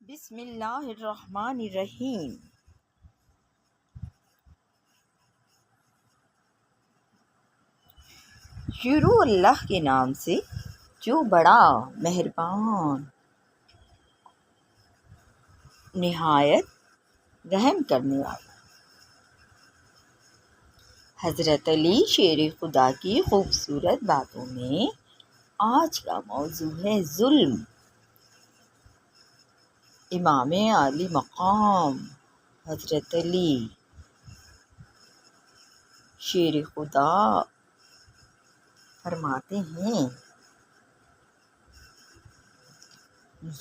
بسم اللہ الرحمن الرحیم۔ شروع اللہ کے نام سے جو بڑا مہربان نہایت رحم کرنے والا۔ حضرت علی شیر خدا کی خوبصورت باتوں میں آج کا موضوع ہے ظلم۔ امام عالی مقام حضرت علی شیر خدا فرماتے ہیں،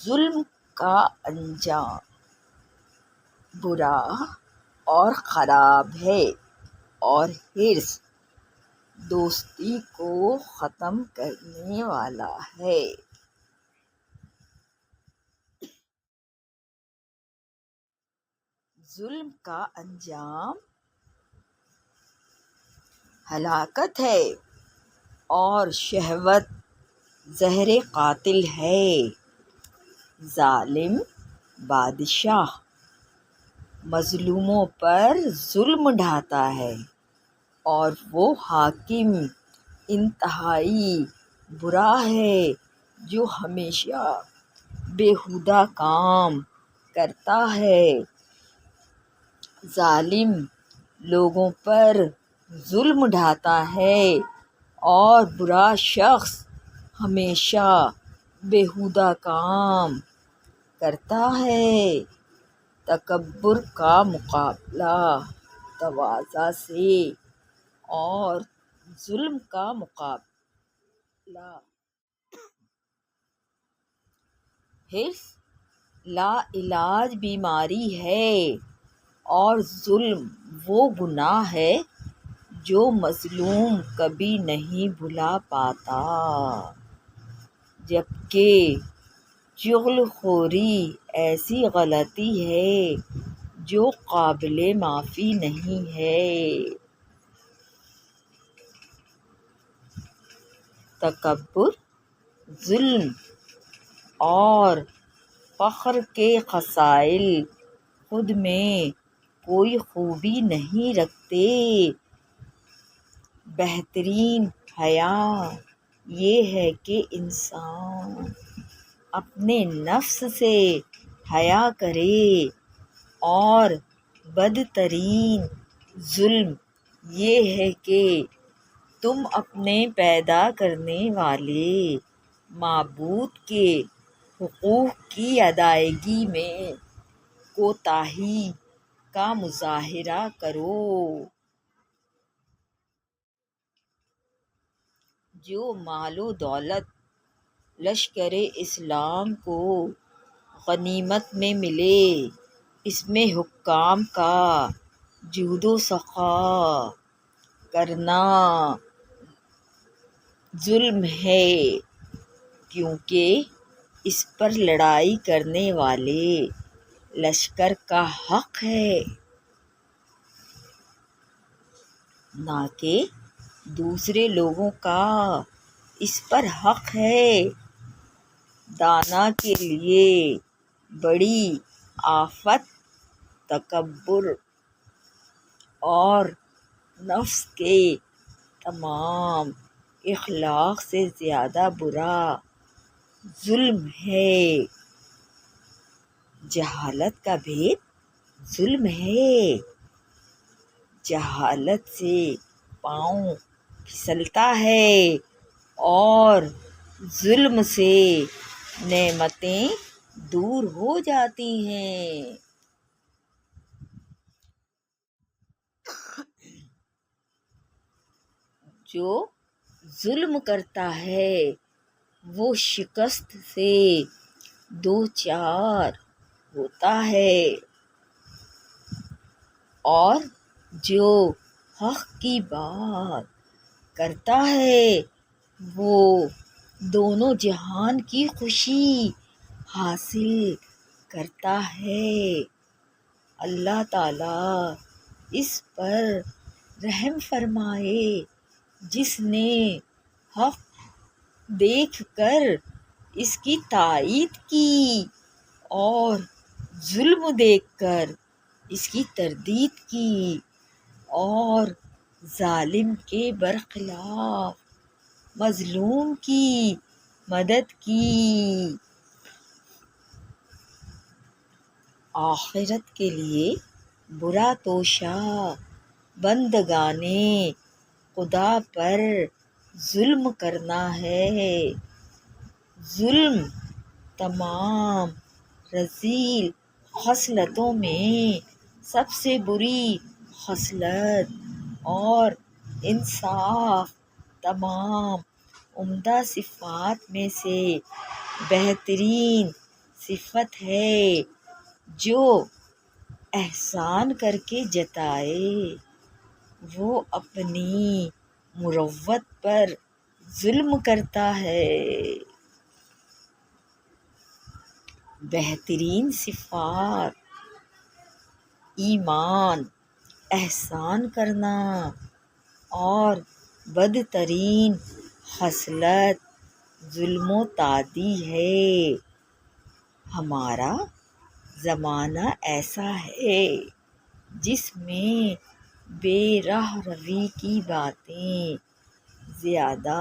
ظلم کا انجام برا اور خراب ہے، اور حرص دوستی کو ختم کرنے والا ہے۔ ظلم کا انجام ہلاکت ہے، اور شہوت زہر قاتل ہے۔ ظالم بادشاہ مظلوموں پر ظلم ڈھاتا ہے، اور وہ حاکم انتہائی برا ہے جو ہمیشہ بیہودہ کام کرتا ہے۔ ظالم لوگوں پر ظلم ڈھاتا ہے، اور برا شخص ہمیشہ بیہودہ کام کرتا ہے۔ تکبر کا مقابلہ تواضع سے، اور ظلم کا مقابلہ حرص لا علاج بیماری ہے، اور ظلم وہ گناہ ہے جو مظلوم کبھی نہیں بھلا پاتا، جبکہ چغل خوری ایسی غلطی ہے جو قابل معافی نہیں ہے۔ تکبر، ظلم اور فخر کے خصائل خود میں کوئی خوبی نہیں رکھتے۔ بہترین حیا یہ ہے کہ انسان اپنے نفس سے حیا کرے، اور بدترین ظلم یہ ہے کہ تم اپنے پیدا کرنے والے معبود کے حقوق کی ادائیگی میں کوتاہی کا مظاہرہ کرو۔ جو مال و دولت لشکر اسلام کو غنیمت میں ملے، اس میں حکام کا جود و سخا کرنا ظلم ہے، کیونکہ اس پر لڑائی کرنے والے لشکر کا حق ہے، نہ کہ دوسرے لوگوں کا اس پر حق ہے۔ دانا کے لیے بڑی آفت تکبر، اور نفس کے تمام اخلاق سے زیادہ برا ظلم ہے۔ جہالت کا بھید ظلم ہے۔ جہالت سے پاؤں پھسلتا ہے، اور ظلم سے نعمتیں دور ہو جاتی ہیں۔ جو ظلم کرتا ہے وہ شکست سے دوچار ہوتا ہے، اور جو حق کی بات کرتا ہے وہ دونوں جہان کی خوشی حاصل کرتا ہے۔ اللہ تعالیٰ اس پر رحم فرمائے جس نے حق دیکھ کر اس کی تائید کی، اور ظلم دیکھ کر اس کی تردید کی اور ظالم کے برخلاف مظلوم کی مدد کی۔ آخرت کے لیے برا توشہ بندگانے خدا پر ظلم کرنا ہے۔ ظلم تمام رذیل خصلتوں میں سب سے بری خصلت اور انصاف تمام عمدہ صفات میں سے بہترین صفت ہے۔ جو احسان کر کے جتائے وہ اپنی مروت پر ظلم کرتا ہے۔ بہترین صفات: ایمان، احسان کرنا، اور بدترین خصلت ظلم و تعدی ہے۔ ہمارا زمانہ ایسا ہے جس میں بے راہ روی کی باتیں زیادہ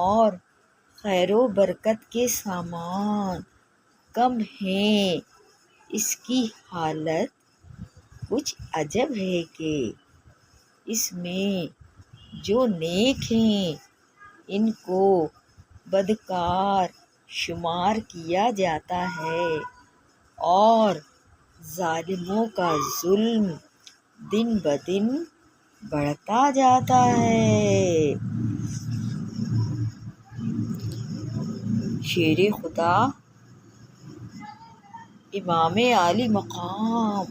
اور خیر و برکت کے سامان کم ہیں۔ اس کی حالت کچھ عجب ہے کہ اس میں جو نیک ہیں ان کو بدکار شمار کیا جاتا ہے اور ظالموں کا ظلم دن بدن بڑھتا جاتا ہے۔ شیر خدا امام عالی مقام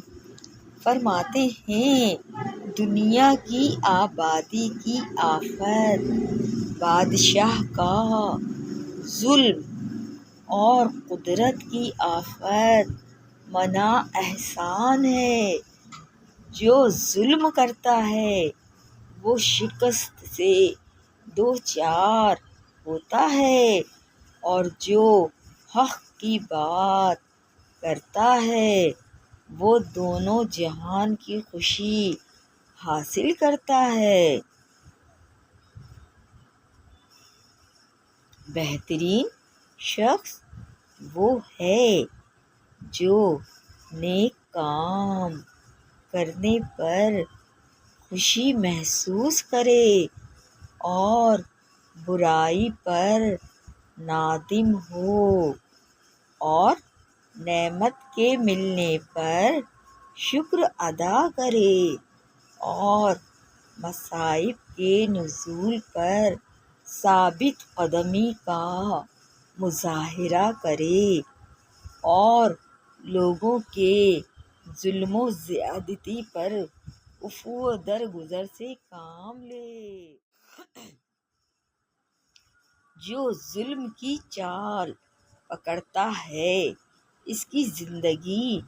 فرماتے ہیں: دنیا کی آبادی کی آفت بادشاہ کا ظلم اور قدرت کی آفت منع احسان ہے۔ جو ظلم کرتا ہے وہ شکست سے دوچار ہوتا ہے اور جو حق کی بات کرتا ہے وہ دونوں جہان کی خوشی حاصل کرتا ہے۔ بہترین شخص وہ ہے جو نیک کام کرنے پر خوشی محسوس کرے اور برائی پر نادم ہو اور نعمت کے ملنے پر شکر ادا کرے اور مصائب کے نزول پر ثابت قدمی کا مظاہرہ کرے اور لوگوں کے ظلم و زیادتی پر عفو و درگزر سے کام لے۔ جو ظلم کی چال پکڑتا ہے اس کی زندگی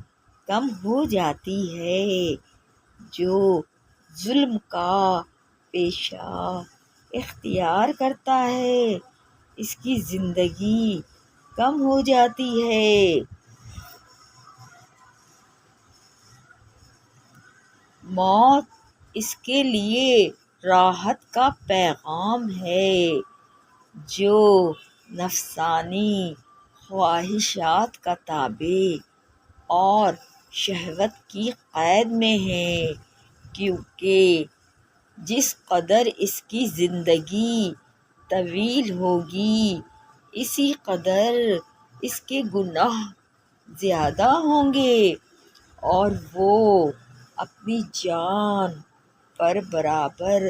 کم ہو جاتی ہے۔ جو ظلم کا پیشہ اختیار کرتا ہے اس کی زندگی کم ہو جاتی ہے۔ موت اس کے لیے راحت کا پیغام ہے۔ جو نفسانی خواہشات کا تابع اور شہوت کی قید میں ہے، کیونکہ جس قدر اس کی زندگی طویل ہوگی اسی قدر اس کے گناہ زیادہ ہوں گے اور وہ اپنی جان پر برابر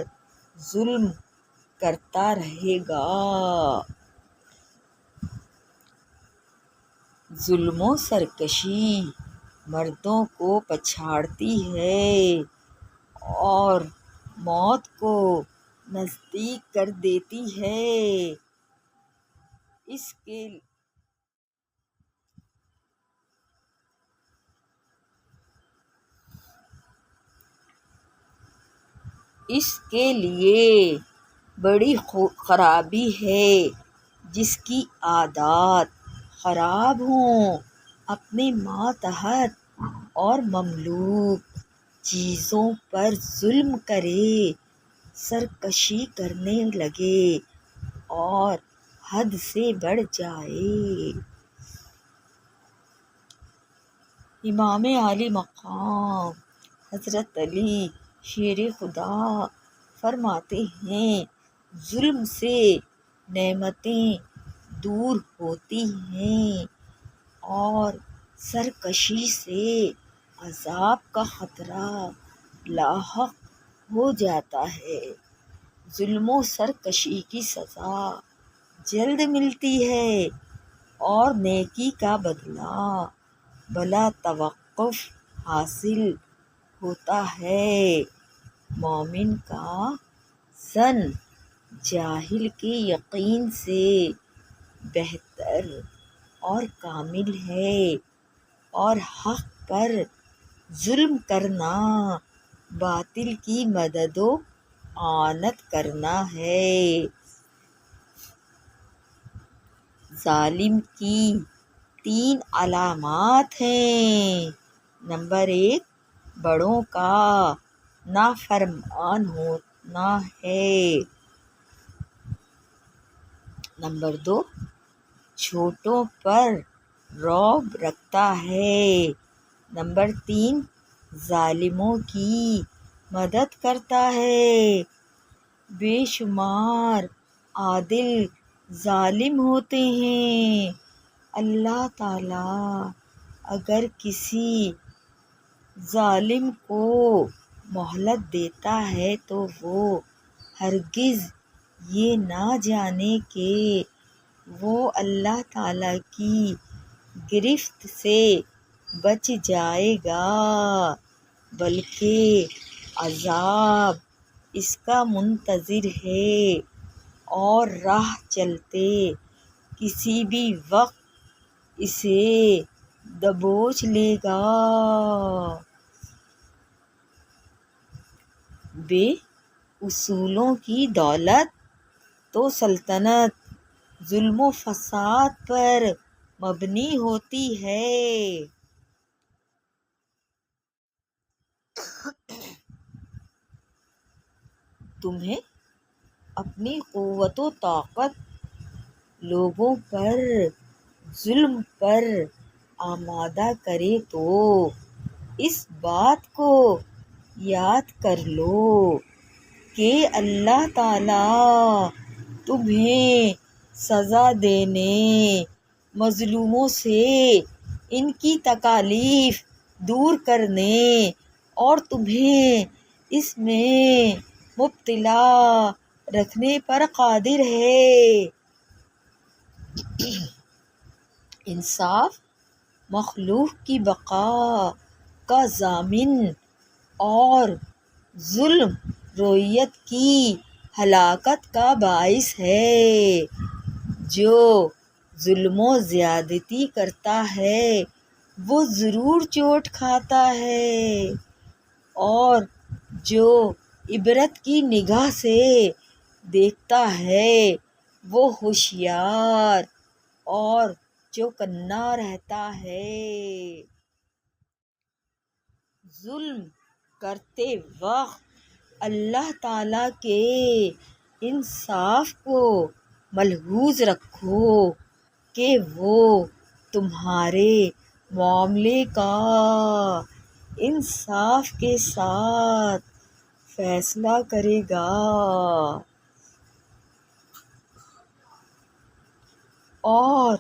ظلم کرتا رہے گا۔ ظلم و سرکشی مردوں کو پچھاڑتی ہے اور موت کو نزدیک کر دیتی ہے۔ اس کے لیے بڑی خرابی ہے جس کی عادات خراب ہوں اپنے ماتحت اور مملوک چیزوں پر ظلم کرے، سرکشی کرنے لگے اور حد سے بڑھ جائے۔ امام عالی مقام حضرت علی شیر خدا فرماتے ہیں، ظلم سے نعمتیں دور ہوتی ہیں اور سرکشی سے عذاب کا خطرہ لاحق ہو جاتا ہے۔ ظلم و سرکشی کی سزا جلد ملتی ہے اور نیکی کا بدلہ بلا توقف حاصل ہوتا ہے۔ مومن کا ظن جاہل کے یقین سے بہتر اور کامل ہے، اور حق پر ظلم کرنا باطل کی مدد و اعانت کرنا ہے۔ ظالم کی 3 علامات ہیں۔ نمبر 1، بڑوں کا نافرمان ہونا ہے۔ نمبر 2، چھوٹوں پر رعب رکھتا ہے۔ نمبر 3، ظالموں کی مدد کرتا ہے۔ بے شمار عادل ظالم ہوتے ہیں۔ اللہ تعالیٰ اگر کسی ظالم کو مہلت دیتا ہے تو وہ ہرگز یہ نہ جانے کہ وہ اللہ تعالیٰ کی گرفت سے بچ جائے گا، بلکہ عذاب اس کا منتظر ہے اور راہ چلتے کسی بھی وقت اسے دبوچ لے گا۔ بے اصولوں کی دولت تو سلطنت ظلم و فساد پر مبنی ہوتی ہے۔ تمہیں اپنی قوت و طاقت لوگوں پر ظلم پر آمادہ کرے تو اس بات کو یاد کر لو کہ اللہ تعالیٰ تمہیں سزا دینے، مظلوموں سے ان کی تکالیف دور کرنے اور تمہیں اس میں مبتلا رکھنے پر قادر ہے۔ انصاف مخلوق کی بقا کا ضامن اور ظلم رویت کی ہلاکت کا باعث ہے۔ جو ظلم و زیادتی کرتا ہے وہ ضرور چوٹ کھاتا ہے، اور جو عبرت کی نگاہ سے دیکھتا ہے وہ ہوشیار اور چوکنا رہتا ہے۔ ظلم کرتے وقت اللہ تعالیٰ کے انصاف کو ملحوظ رکھو کہ وہ تمہارے معاملے کا انصاف کے ساتھ فیصلہ کرے گا۔ اور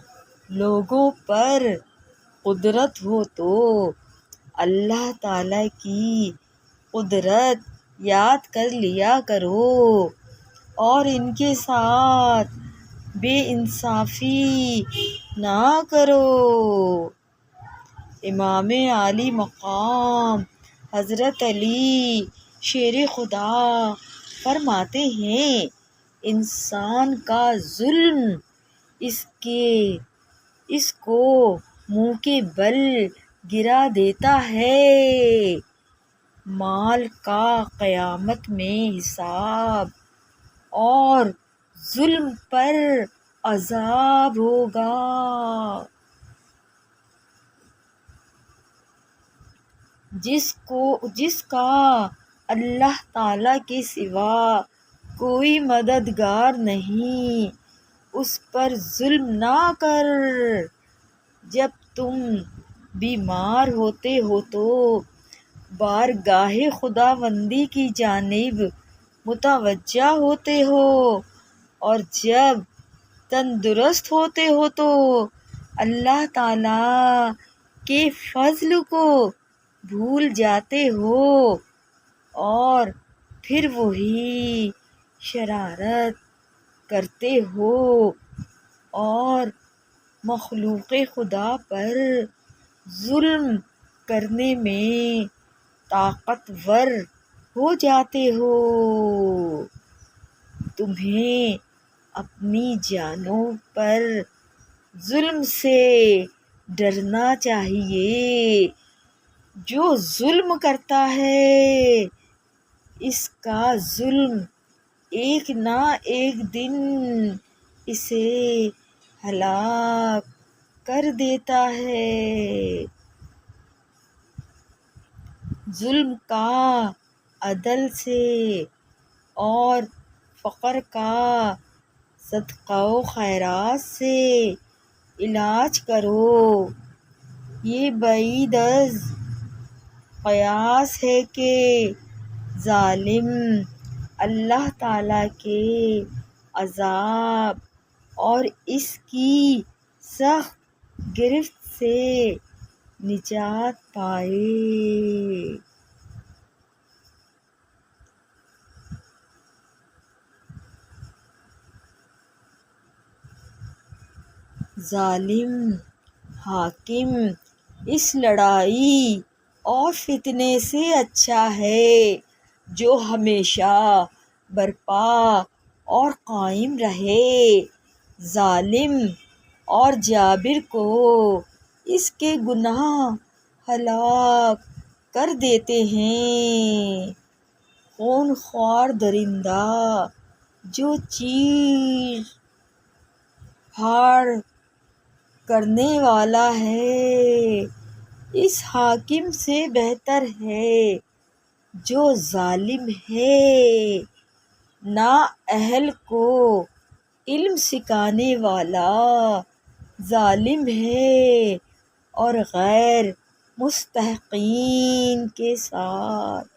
لوگوں پر قدرت ہو تو اللہ تعالیٰ کی قدرت یاد کر لیا کرو اور ان کے ساتھ بے انصافی نہ کرو۔ امام عالی مقام حضرت علی شیر خدا فرماتے ہیں، انسان کا ظلم اس کو منہ کے بل گرا دیتا ہے۔ مال کا قیامت میں حساب اور ظلم پر عذاب ہوگا۔ جس کا اللہ تعالیٰ کے سوا کوئی مددگار نہیں، اس پر ظلم نہ کر۔ جب تم بیمار ہوتے ہو تو بارگاہ خداوندی کی جانب متوجہ ہوتے ہو، اور جب تندرست ہوتے ہو تو اللہ تعالیٰ کے فضل کو بھول جاتے ہو، اور پھر وہی شرارت کرتے ہو اور مخلوق خدا پر ظلم کرنے میں طاقتور ہو جاتے ہو۔ تمہیں اپنی جانوں پر ظلم سے ڈرنا چاہیے۔ جو ظلم کرتا ہے اس کا ظلم ایک نہ ایک دن اسے ہلاک کر دیتا ہے۔ ظلم کا عدل سے اور فقر کا صدقہ و خیرات سے علاج کرو۔ یہ بعید از قیاس ہے کہ ظالم اللہ تعالیٰ کے عذاب اور اس کی سخت گرفت سے نجات پائے۔ ظالم حاکم اس لڑائی اور فتنے سے اچھا ہے جو ہمیشہ برپا اور قائم رہے۔ ظالم اور جابر کو اس کے گناہ ہلاک کر دیتے ہیں۔ خون خوار درندہ جو چیر پھاڑ کرنے والا ہے اس حاکم سے بہتر ہے جو ظالم ہے۔ نااہل کو علم سکھانے والا ظالم ہے، اور غیر مستحقین کے ساتھ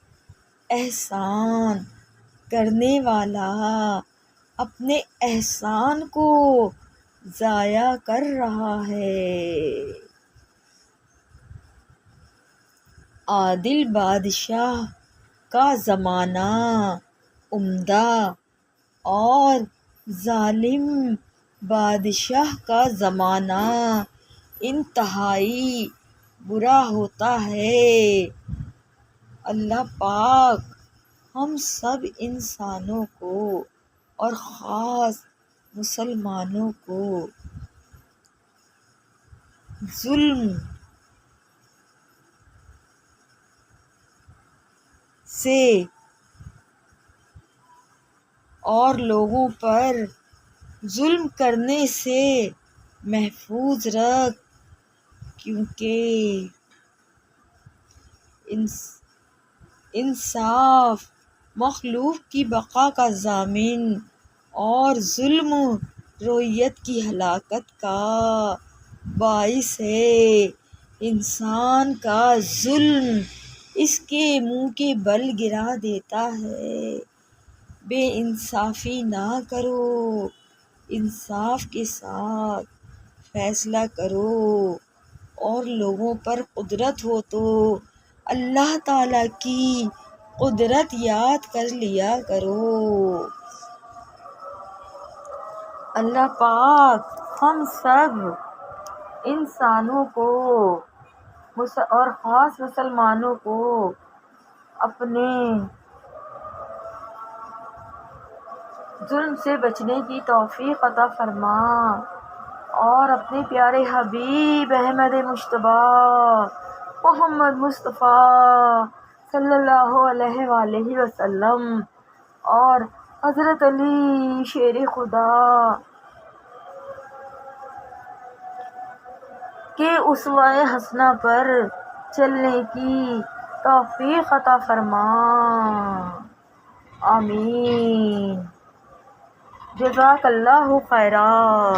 احسان کرنے والا اپنے احسان کو ضائع کر رہا ہے۔ عادل بادشاہ کا زمانہ عمدہ اور ظالم بادشاہ کا زمانہ انتہائی برا ہوتا ہے۔ اللہ پاک ہم سب انسانوں کو اور خاص مسلمانوں کو ظلم سے اور لوگوں پر ظلم کرنے سے محفوظ رکھ، کیونکہ انصاف مخلوق کی بقا کا ضامن اور ظلم رویت کی ہلاکت کا باعث ہے۔ انسان کا ظلم اس کے منہ کے بل گرا دیتا ہے۔ بے انصافی نہ کرو، انصاف کے ساتھ فیصلہ کرو، اور لوگوں پر قدرت ہو تو اللہ تعالیٰ کی قدرت یاد کر لیا کرو۔ اللہ پاک ہم سب انسانوں کو اور خاص مسلمانوں کو اپنے ظلم سے بچنے کی توفیق عطا فرما، اور اپنے پیارے حبیب احمد مجتبیٰ محمد مصطفیٰ صلی اللہ علیہ وآلہ وسلم اور حضرت علی شیر خدا کے اسوہ حسنہ پر چلنے کی توفیق عطا فرما، آمین۔ جزاک اللہ خیرا۔